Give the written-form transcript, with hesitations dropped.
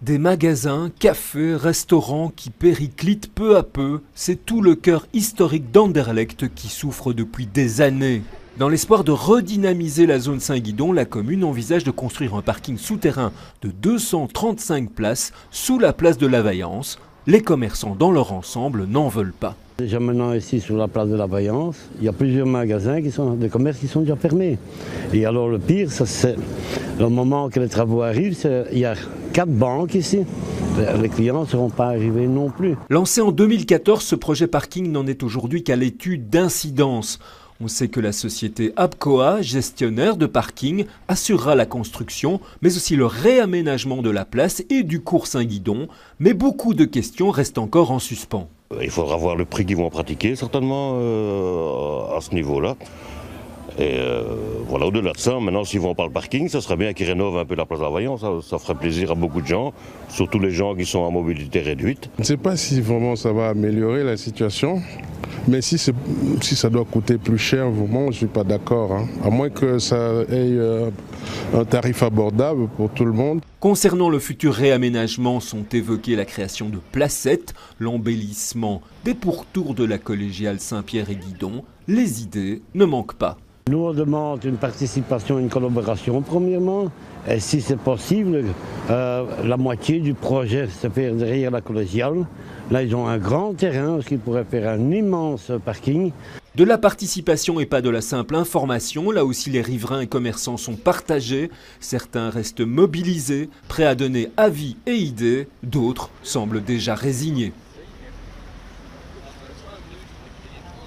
Des magasins, cafés, restaurants qui périclitent peu à peu, c'est tout le cœur historique d'Anderlecht qui souffre depuis des années. Dans l'espoir de redynamiser la zone Saint-Guidon, la commune envisage de construire un parking souterrain de 235 places sous la place de la Vaillance. Les commerçants dans leur ensemble n'en veulent pas. Déjà maintenant ici sur la place de la Vaillance, il y a plusieurs magasins de commerce qui sont déjà fermés. Et alors le pire, c'est le moment que les travaux arrivent, il y a 4 banques ici. Les clients ne seront pas arrivés non plus. Lancé en 2014, ce projet parking n'en est aujourd'hui qu'à l'étude d'incidence. On sait que la société Abcoa, gestionnaire de parking, assurera la construction, mais aussi le réaménagement de la place et du cours Saint-Guidon. Mais beaucoup de questions restent encore en suspens. Il faudra voir le prix qu'ils vont pratiquer certainement à ce niveau-là. Et voilà, au-delà de ça, maintenant s'ils vont par le parking, ça serait bien qu'ils rénovent un peu la place de la Vaillance, ça ferait plaisir à beaucoup de gens, surtout les gens qui sont à mobilité réduite. Je ne sais pas si vraiment ça va améliorer la situation, mais si ça doit coûter plus cher, vraiment, je ne suis pas d'accord. À moins que ça ait un tarif abordable pour tout le monde. Concernant le futur réaménagement, sont évoquées la création de placettes, l'embellissement des pourtours de la collégiale Saint-Pierre et Guidon. Les idées ne manquent pas. Nous, on demande une participation, une collaboration premièrement. Et si c'est possible, la moitié du projet se fait derrière la collégiale. Là, ils ont un grand terrain, parce qu'ils pourraient faire un immense parking. De la participation et pas de la simple information, là aussi les riverains et commerçants sont partagés. Certains restent mobilisés, prêts à donner avis et idées, d'autres semblent déjà résignés.